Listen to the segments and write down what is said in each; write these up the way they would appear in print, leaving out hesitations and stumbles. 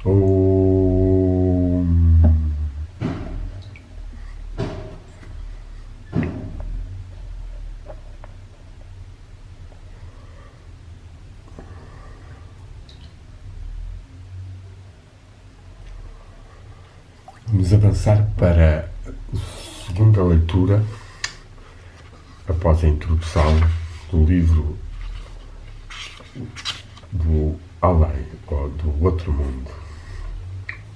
Om. Vamos avançar para a segunda leitura, após a introdução do livro do além, ou do outro mundo,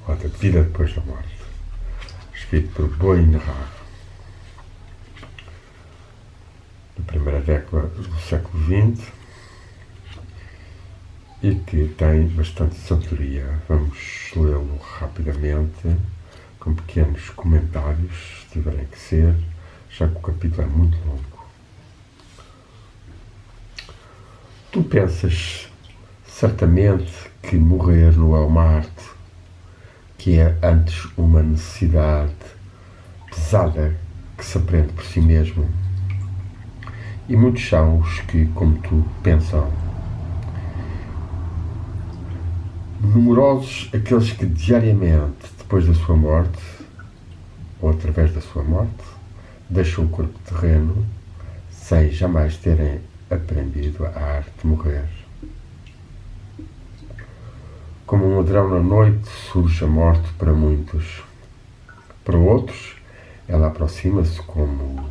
ou da vida depois da morte, escrito por Boin Ra, da primeira década do século XX, e que tem bastante sabedoria. Vamos lê-lo rapidamente, com pequenos comentários, se tiverem que ser, já que o capítulo é muito longo. Tu pensas certamente que morrer não é uma arte, que é antes uma necessidade pesada que se aprende por si mesmo. E muitos são os que, como tu, pensam. Numerosos aqueles que diariamente, depois da sua morte, ou através da sua morte, deixam o corpo terreno sem jamais terem aprendido a arte de morrer. Como um ladrão na noite surge a morte para muitos. Para outros, ela aproxima-se como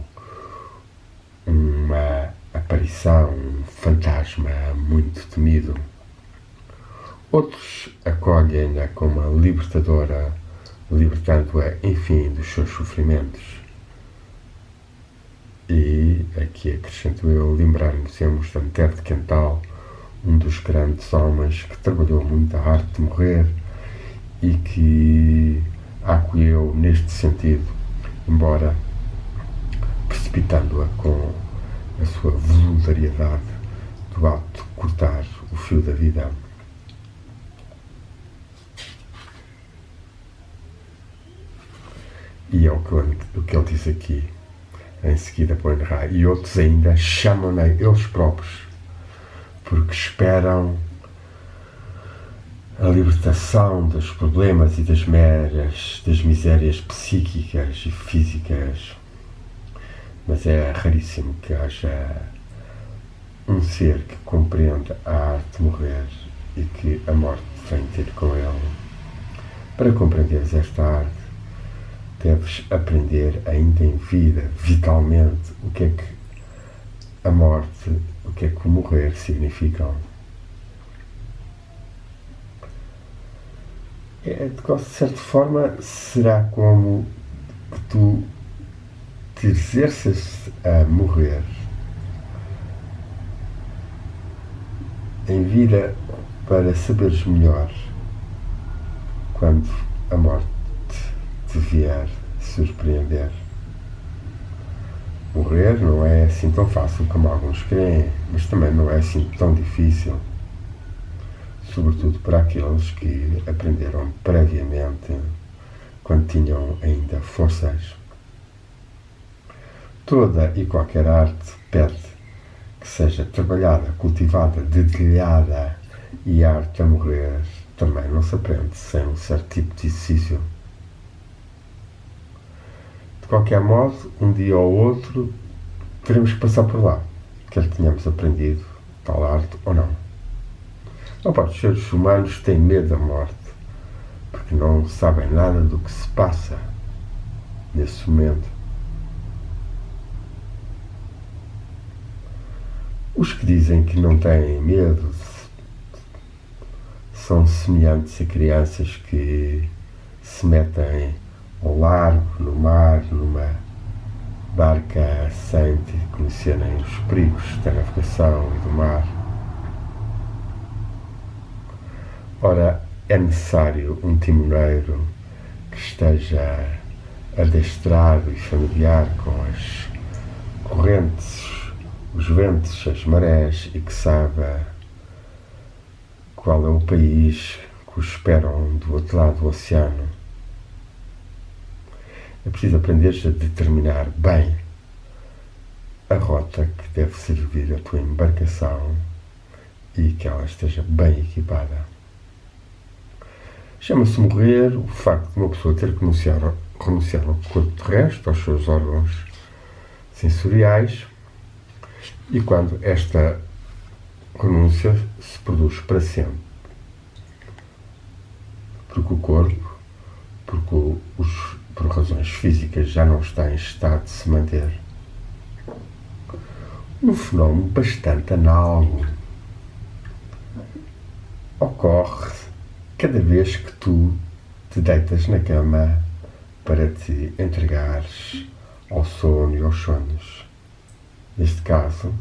uma aparição, um fantasma muito temido. Outros acolhem-na como a libertadora, libertando-a, enfim, dos seus sofrimentos. E, aqui acrescento eu, lembrar-nos de Antero de Quental, um dos grandes homens que trabalhou muito a arte de morrer e que a acolheu neste sentido, embora precipitando-a com a sua voluntariedade do ato de cortar o fio da vida. E é o que ele diz aqui, em seguida, Boin Ra. E outros ainda chamam-na eles próprios, porque esperam a libertação dos problemas e das misérias psíquicas e físicas. Mas é raríssimo que haja um ser que compreenda a arte de morrer e que a morte vem ter com ele. Para compreenderes esta arte, deves aprender ainda em vida, vitalmente, o que é que a morte, o que é que o morrer significam. De certa forma, será como que tu te exerças a morrer em vida para saberes melhor quando a morte te vier surpreender. Morrer não é assim tão fácil como alguns creem, mas também não é assim tão difícil, sobretudo para aqueles que aprenderam previamente quando tinham ainda forças. Toda e qualquer arte pede que seja trabalhada, cultivada, dedilhada, e a arte a morrer também não se aprende sem um certo tipo de exercício. De qualquer modo, um dia ou outro, teremos que passar por lá, quer tenhamos aprendido tal arte ou não. Não pode, os seres humanos têm medo da morte, porque não sabem nada do que se passa nesse momento. Os que dizem que não têm medo são semelhantes a crianças que se metem ao largo, no mar, numa barca sem conhecerem os perigos da navegação e do mar. Ora, é necessário um timoneiro que esteja adestrado e familiar com as correntes, os ventos, as marés, e que saiba qual é o país que os esperam do outro lado do oceano. É preciso aprender a determinar bem a rota que deve servir a tua embarcação e que ela esteja bem equipada. Chama-se morrer o facto de uma pessoa ter que renunciar ao corpo terrestre, aos seus órgãos sensoriais, e quando esta renúncia se produz para sempre. Porque o corpo, por razões físicas, já não está em estado de se manter. Um fenómeno bastante análogo ocorre cada vez que tu te deitas na cama para te entregares ao sono e aos sonhos. Neste caso,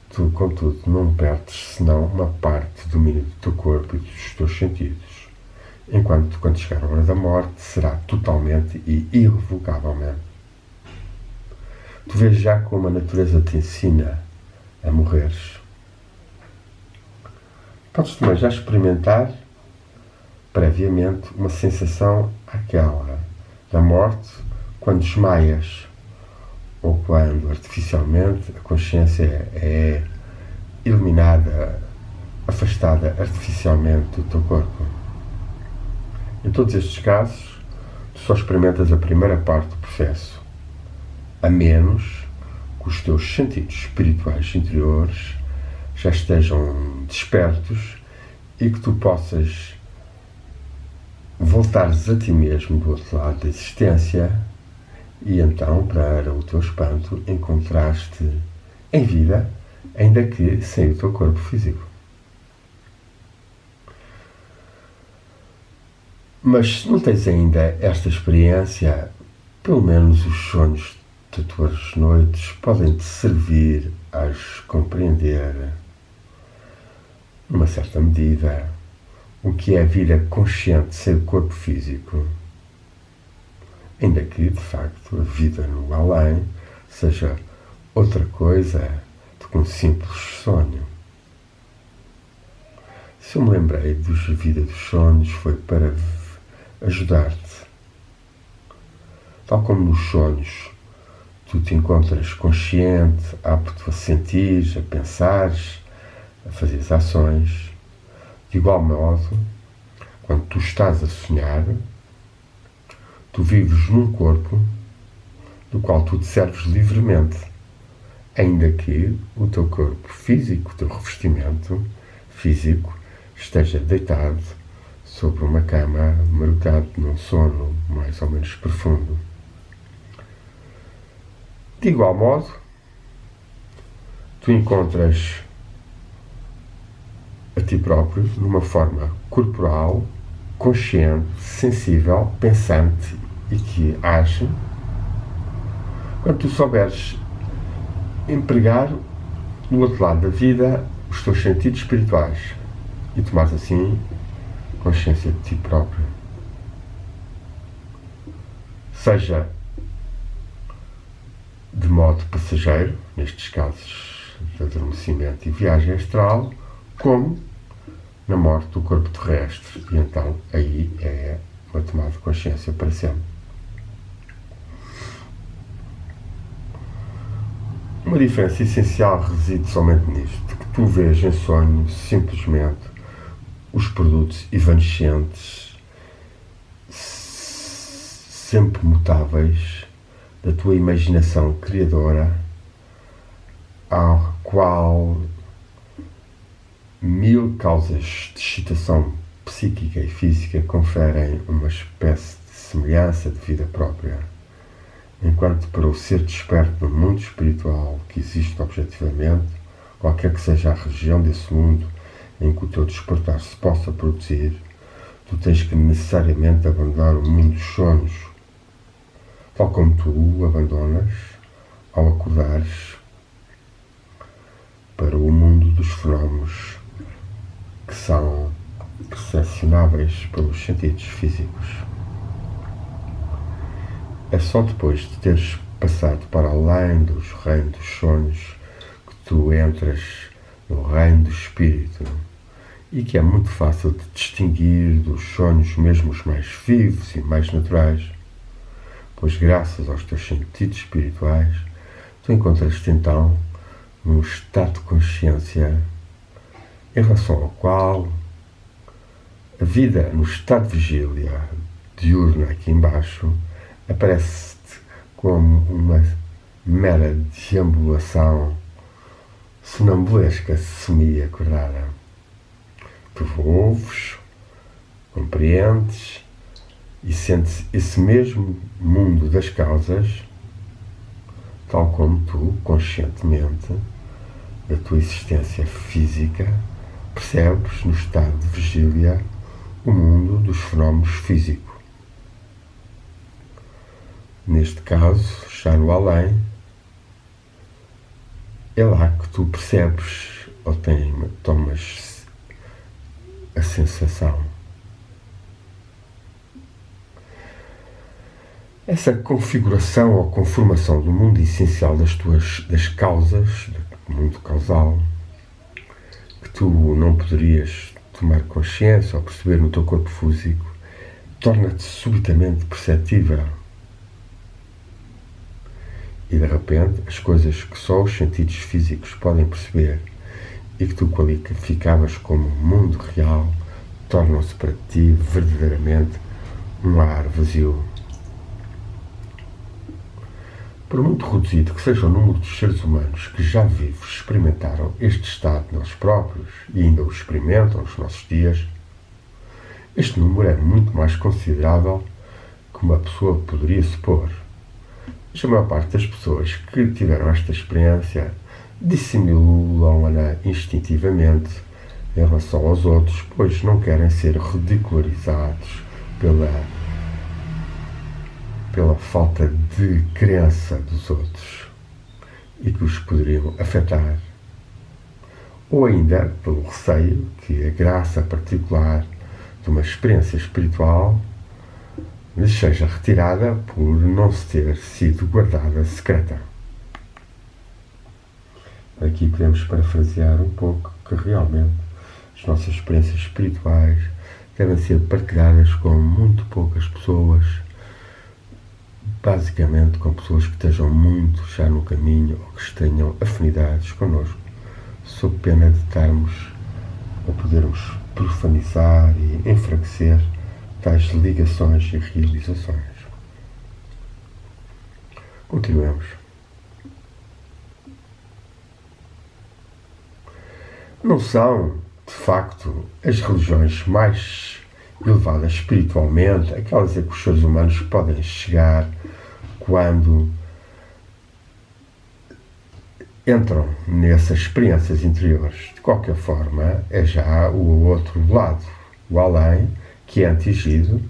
tu, contudo, não perdes senão uma parte do domínio do teu corpo e dos teus sentidos, enquanto, quando chegar a hora da morte, será totalmente e irrevogavelmente. Tu vês já como a natureza te ensina a morreres. Podes também já experimentar, previamente, uma sensação aquela da morte quando desmaias, ou quando, artificialmente, a consciência é eliminada, afastada artificialmente do teu corpo. Em todos estes casos, tu só experimentas a primeira parte do processo, a menos que os teus sentidos espirituais interiores já estejam despertos e que tu possas voltares a ti mesmo do outro lado da existência e então, para o teu espanto, encontraste em vida, ainda que sem o teu corpo físico. Mas se não tens ainda esta experiência, pelo menos os sonhos de tuas noites podem-te servir a compreender, numa certa medida, o que é a vida consciente sem o corpo físico. Ainda que, de facto, a vida no além seja outra coisa do que um simples sonho. Se eu me lembrei da vida dos sonhos, foi para ajudar-te. Tal como nos sonhos tu te encontras consciente, apto a sentir, a pensar, a fazer ações, de igual modo, quando tu estás a sonhar, tu vives num corpo do qual tu te serves livremente, ainda que o teu corpo físico, o teu revestimento físico, esteja deitado sobre uma cama, mergulhado num sono mais ou menos profundo. De igual modo, tu encontras a ti próprio numa forma corporal, consciente, sensível, pensante e que age, quando tu souberes empregar no outro lado da vida os teus sentidos espirituais e tomares assim consciência de ti próprio. Seja de modo passageiro, nestes casos de adormecimento e viagem astral, como na morte do corpo terrestre, e então aí é uma tomada de consciência para sempre. Uma diferença essencial reside somente nisto, que tu vês em sonho simplesmente os produtos evanescentes, sempre mutáveis, da tua imaginação criadora, ao qual 1000 causas de excitação psíquica e física conferem uma espécie de semelhança de vida própria, enquanto para o ser desperto no mundo espiritual que existe objetivamente, qualquer que seja a região desse mundo em que o teu despertar se possa produzir, tu tens que necessariamente abandonar o mundo dos sonhos, tal como tu o abandonas ao acordares para o mundo dos fenómenos que são percepcionáveis pelos sentidos físicos. É só depois de teres passado para além dos reinos dos sonhos que tu entras no reino do espírito, e que é muito fácil de distinguir dos sonhos mesmo os mais vivos e mais naturais, pois graças aos teus sentidos espirituais tu encontras-te então num estado de consciência em relação ao qual A vida no estado de vigília diurna aqui embaixo aparece-te como uma mera deambulação sonambulesca semi-acordada. Tu ouves, compreendes e sentes esse mesmo mundo das causas, tal como tu, conscientemente, da tua existência física, percebes no estado de vigília o mundo dos fenómenos físicos. Neste caso, já no além, é lá que tu percebes ou tomas a sensação. Essa configuração ou conformação do mundo essencial das causas, do mundo causal, que tu não poderias tomar consciência ou perceber no teu corpo físico, torna-te subitamente perceptível. E de repente, as coisas que só os sentidos físicos podem perceber e que tu qualificavas como mundo real, tornam-se para ti verdadeiramente um ar vazio. Por muito reduzido que seja o número de seres humanos que já vivos experimentaram este estado de nós próprios e ainda o experimentam nos nossos dias, este número é muito mais considerável que uma pessoa poderia supor. Mas a maior parte das pessoas que tiveram esta experiência dissimulam-na instintivamente em relação aos outros, pois não querem ser ridicularizados pela falta de crença dos outros e que os poderiam afetar, ou ainda pelo receio que a graça particular de uma experiência espiritual lhes seja retirada por não se ter sido guardada secreta. Aqui podemos parafrasear um pouco que realmente as nossas experiências espirituais devem ser partilhadas com muito poucas pessoas, basicamente com pessoas que estejam muito já no caminho ou que tenham afinidades connosco, sob pena de estarmos ou podermos profanizar e enfraquecer tais ligações e realizações. Continuemos. Não são, de facto, as religiões mais elevadas espiritualmente, aquelas a que os seres humanos podem chegar quando entram nessas experiências interiores. De qualquer forma, é já o outro lado, o além, que é atingido,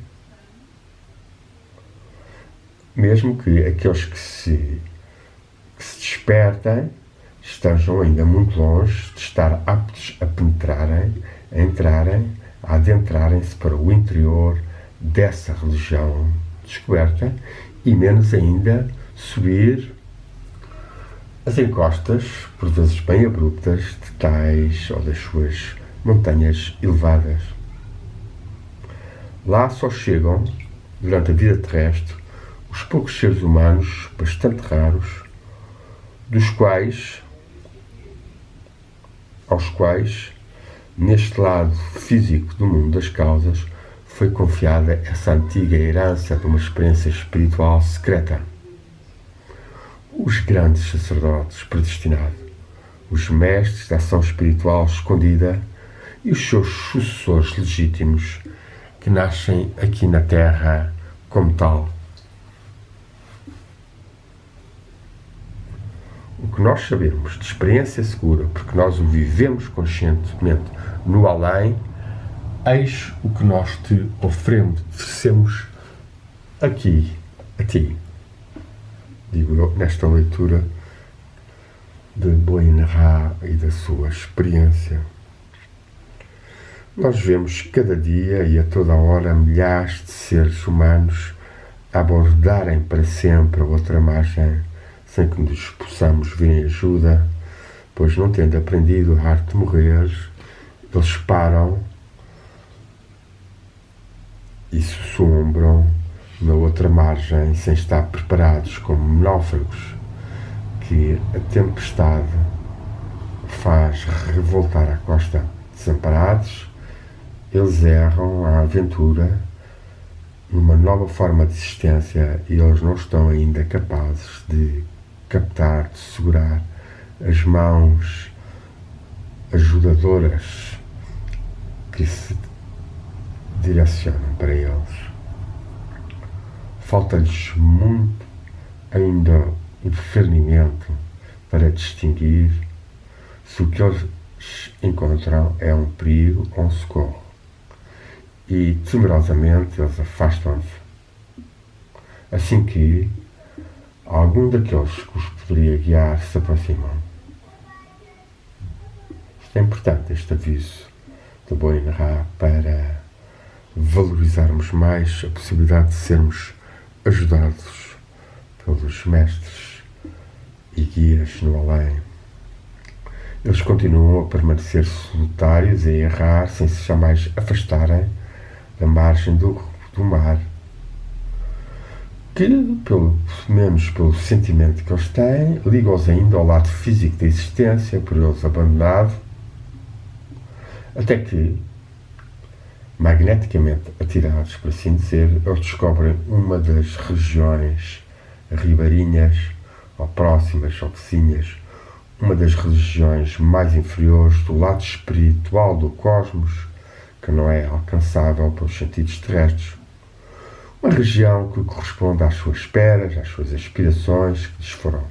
mesmo que aqueles que se despertem estejam ainda muito longe de estar aptos a penetrarem, a entrarem, a adentrarem-se para o interior dessa religião descoberta e menos ainda subir as encostas, por vezes bem abruptas, de tais ou das suas montanhas elevadas. Lá só chegam, durante a vida terrestre, os poucos seres humanos, bastante raros, aos quais, neste lado físico do mundo das causas, foi confiada essa antiga herança de uma experiência espiritual secreta. Os grandes sacerdotes predestinados, os mestres da ação espiritual escondida e os seus sucessores legítimos, que nascem aqui na Terra como tal. O que nós sabemos de experiência segura, porque nós o vivemos conscientemente no além, eis o que nós te oferecemos aqui, a ti. Digo eu, nesta leitura de Boin-Ra e da sua experiência. Nós vemos cada dia e a toda hora milhares de seres humanos a abordarem para sempre a outra margem, sem que nos possamos vir em ajuda, pois não tendo aprendido a arte de morrer, eles param e sussurram na outra margem, sem estar preparados como náufragos que a tempestade faz revoltar à costa, desamparados eles erram à aventura numa nova forma de existência e eles não estão ainda capazes de captar, de segurar as mãos ajudadoras que se direcionam para eles. Falta-lhes muito ainda o discernimento para distinguir se o que eles encontram é um perigo ou um socorro. E, temerosamente, eles afastam-se. Assim que algum daqueles que os poderia guiar se aproximam. Isto é importante, este aviso do Boin Ra, para valorizarmos mais a possibilidade de sermos ajudados pelos mestres e guias no além. Eles continuam a permanecer solitários e a errar sem se jamais afastarem da margem do mar, que, pelo menos pelo sentimento que eles têm, liga-os ainda ao lado físico da existência, por eles abandonado, até que, magneticamente atirados, por assim dizer, eles descobrem uma das regiões ribeirinhas, ou próximas, ou vizinhas, uma das religiões mais inferiores do lado espiritual do cosmos, que não é alcançável pelos sentidos terrestres. Uma região que corresponde às suas esperas, às suas aspirações, que lhes foram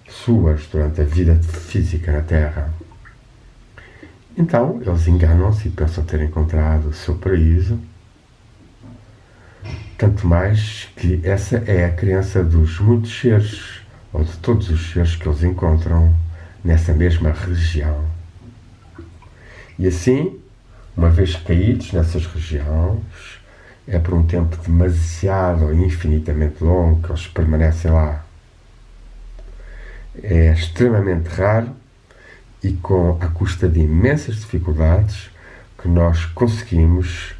suas durante a vida física na Terra. Então, eles enganam-se e pensam ter encontrado o seu paraíso, tanto mais que essa é a crença dos muitos seres, ou de todos os seres que eles encontram nessa mesma região. E assim, uma vez caídos nessas regiões, é por um tempo demasiado ou infinitamente longo que eles permanecem lá. É extremamente raro e à custa de imensas dificuldades que nós conseguimos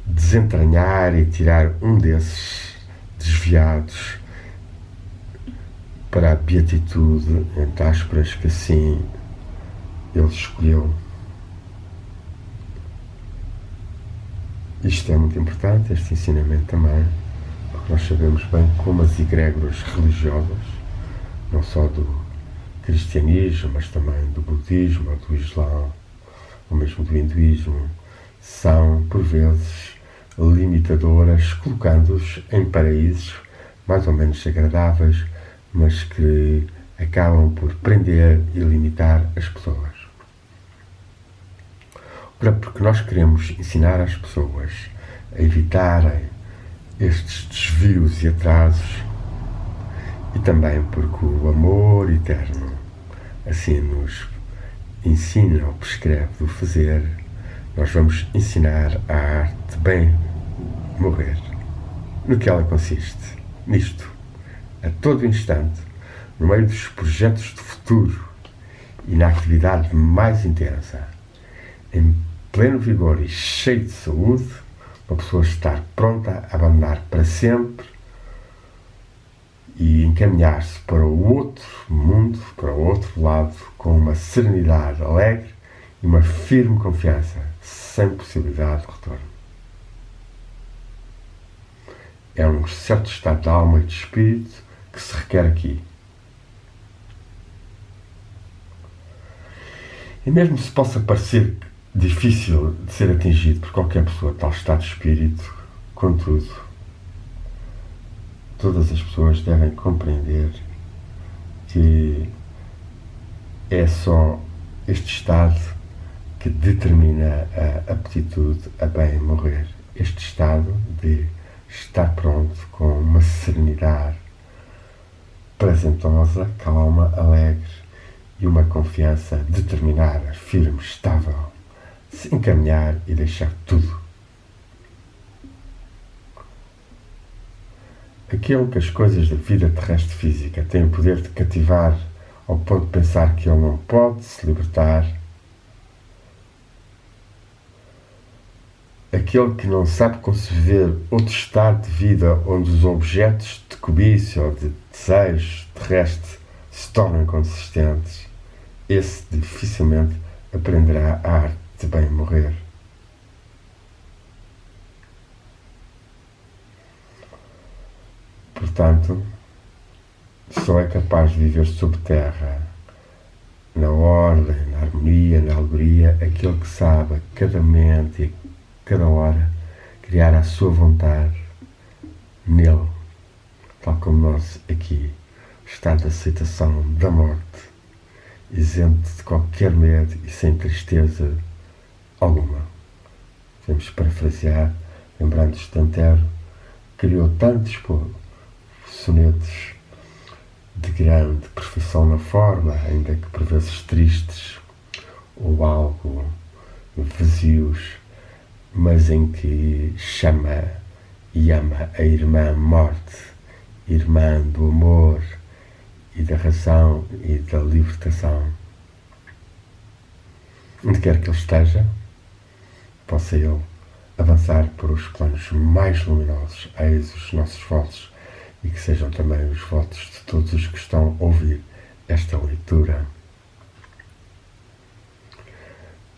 desentranhar e tirar um desses desviados para a beatitude, entre aspas, que assim ele escolheu. Isto é muito importante, este ensinamento também, porque nós sabemos bem como as egrégoras religiosas, não só do cristianismo, mas também do budismo, do islão, ou mesmo do hinduísmo, são, por vezes, limitadoras, colocando-os em paraísos mais ou menos agradáveis, mas que acabam por prender e limitar as pessoas. Porque nós queremos ensinar as pessoas a evitarem estes desvios e atrasos, e também porque o amor eterno assim nos ensina ou prescreve do fazer, nós vamos ensinar a arte de bem morrer. No que ela consiste? Nisto, a todo instante, no meio dos projetos de futuro e na atividade mais intensa, em pleno vigor e cheio de saúde, uma pessoa estar pronta a abandonar para sempre e encaminhar-se para o outro mundo, para o outro lado, com uma serenidade alegre e uma firme confiança, sem possibilidade de retorno. É um certo estado de alma e de espírito que se requer aqui. E mesmo se possa parecer difícil de ser atingido por qualquer pessoa tal estado de espírito, contudo, todas as pessoas devem compreender que é só este estado que determina a aptitude a bem morrer. Este estado de estar pronto com uma serenidade prazentosa, calma, alegre e uma confiança determinada, firme, estável, se encaminhar e deixar tudo. Aquele que as coisas da vida terrestre física têm o poder de cativar ao ponto de pensar que ele não pode se libertar, aquele que não sabe conceber outro estado de vida onde os objetos de cobiça ou de desejo terrestre se tornam inconsistentes, esse dificilmente aprenderá a arte de bem morrer. Portanto, só é capaz de viver sob terra, na ordem, na harmonia, na alegoria, aquele que sabe a cada momento e a cada hora criar a sua vontade nele, tal como nós aqui, estado de aceitação da morte, isento de qualquer medo e sem tristeza alguma. Podemos parafrasear, lembrando-nos de Antero, criou tantos sonetos de grande perfeição na forma, ainda que por vezes tristes ou algo vazios, mas em que chama e ama a irmã morte, irmã do amor e da razão e da libertação. Onde quer que ele esteja, possa ele avançar para os planos mais luminosos, eis os nossos votos, e que sejam também os votos de todos os que estão a ouvir esta leitura.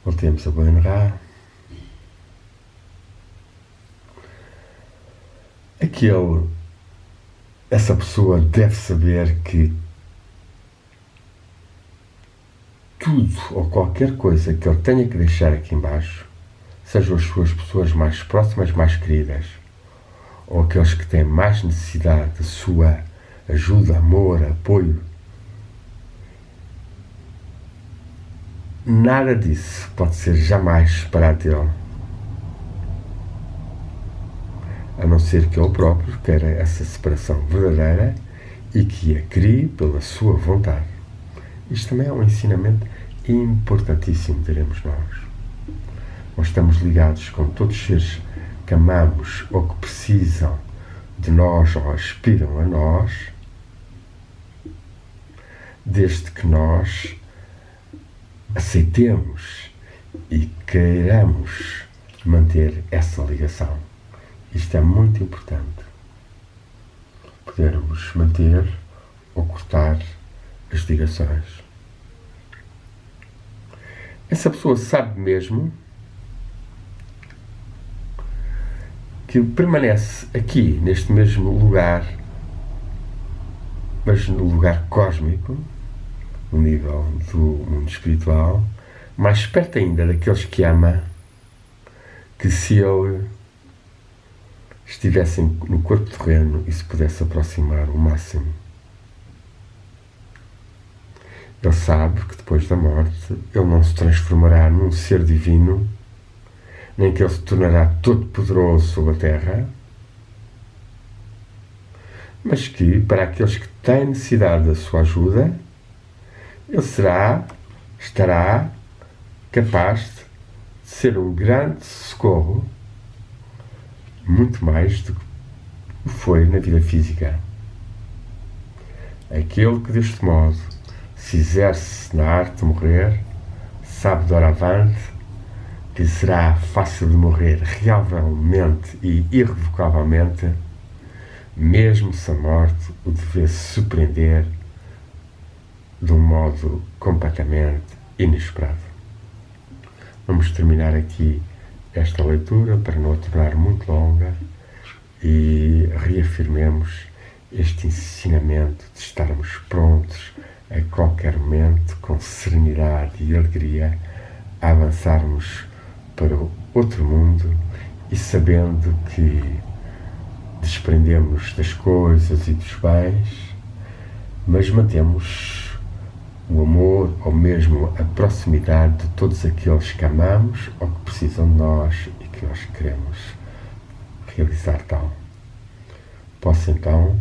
Voltemos a Boenra. Essa pessoa deve saber que tudo ou qualquer coisa que ele tenha que deixar aqui embaixo, sejam as suas pessoas mais próximas, mais queridas, ou aqueles que têm mais necessidade da sua ajuda, amor, apoio, nada disso pode ser jamais separado dele, a não ser que ele próprio queira essa separação verdadeira e que a crie pela sua vontade. Isto também é um ensinamento importantíssimo, diremos nós. Nós estamos ligados com todos os seres que amamos ou que precisam de nós ou aspiram a nós, desde que nós aceitemos e queiramos manter essa ligação. Isto é muito importante. Podermos manter ou cortar as ligações. Essa pessoa sabe mesmo que permanece aqui, neste mesmo lugar, mas no lugar cósmico, no nível do mundo espiritual, mais perto ainda daqueles que ama, que se ele estivesse no corpo terreno e se pudesse aproximar o máximo. Ele sabe que depois da morte ele não se transformará num ser divino, nem que ele se tornará todo poderoso sobre a terra, mas que, para aqueles que têm necessidade da sua ajuda, ele estará capaz de ser um grande socorro, muito mais do que foi na vida física. Aquele que deste modo se exerce na arte de morrer, sabe doravante que será fácil de morrer realmente e irrevocavelmente, mesmo se a morte o devesse surpreender de um modo completamente inesperado. Vamos terminar aqui esta leitura para não a tornar muito longa e reafirmemos este ensinamento de estarmos prontos a qualquer momento, com serenidade e alegria, a avançarmos para o outro mundo e sabendo que desprendemos das coisas e dos bens, mas mantemos o amor ou mesmo a proximidade de todos aqueles que amamos ou que precisam de nós e que nós queremos realizar tal. Possa então,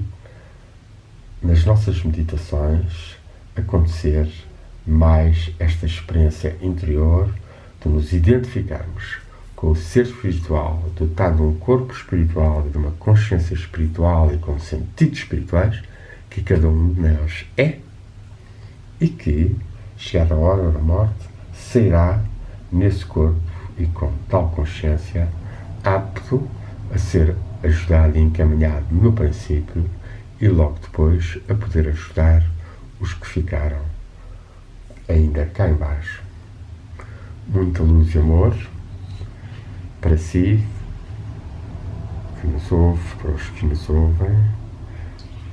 nas nossas meditações, acontecer mais esta experiência interior de nos identificarmos com o ser espiritual, dotado de um corpo espiritual e de uma consciência espiritual e com sentidos espirituais, que cada um de nós é, e que, chegada a hora da morte, sairá nesse corpo e com tal consciência, apto a ser ajudado e encaminhado no princípio e logo depois a poder ajudar os que ficaram ainda cá embaixo. Muita luz e amor para si, que nos ouve, para os que nos ouvem,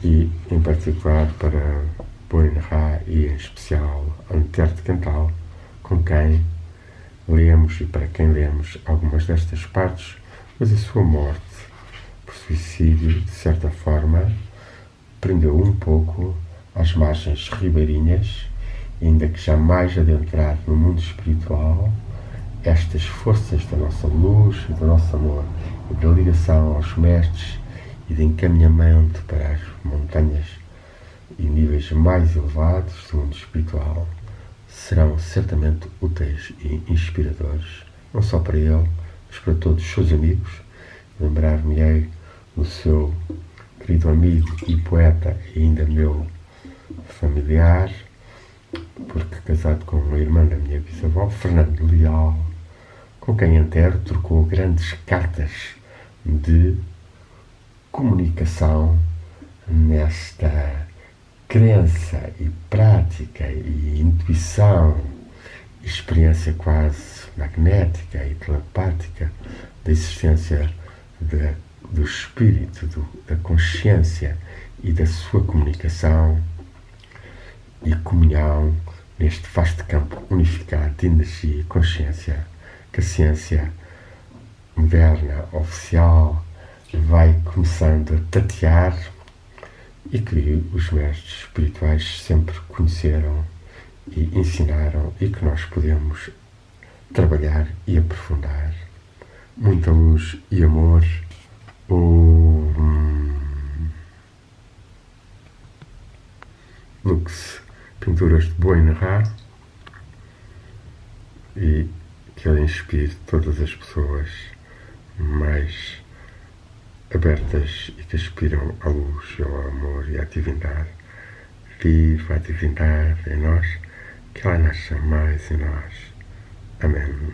e em particular para Boin Ra e em especial Antero de Cantal, com quem lemos e para quem lemos algumas destas partes, mas a sua morte por suicídio, de certa forma, prendeu um pouco às margens ribeirinhas, ainda que jamais adentrado no mundo espiritual, estas forças da nossa luz e do nosso amor e da ligação aos mestres e de encaminhamento para as montanhas e níveis mais elevados do mundo espiritual serão certamente úteis e inspiradores, não só para ele, mas para todos os seus amigos. Lembrar-me-ei do seu querido amigo e poeta, e ainda meu familiar, porque casado com uma irmã da minha bisavó, Fernando Leal, com quem Antero trocou grandes cartas de comunicação nesta crença e prática e intuição, experiência quase magnética e telepática da existência do espírito, da consciência e da sua comunicação e comunhão neste vasto campo unificado de energia e consciência que a ciência moderna, oficial, vai começando a tatear e que os mestres espirituais sempre conheceram e ensinaram e que nós podemos trabalhar e aprofundar. Muita luz e amor. Lux, pinturas de Boin Ra, e que ele inspire todas as pessoas mais abertas e que aspiram à luz, ao amor e à divindade. Viva a divindade em nós, que ela nasça mais em nós. Amém.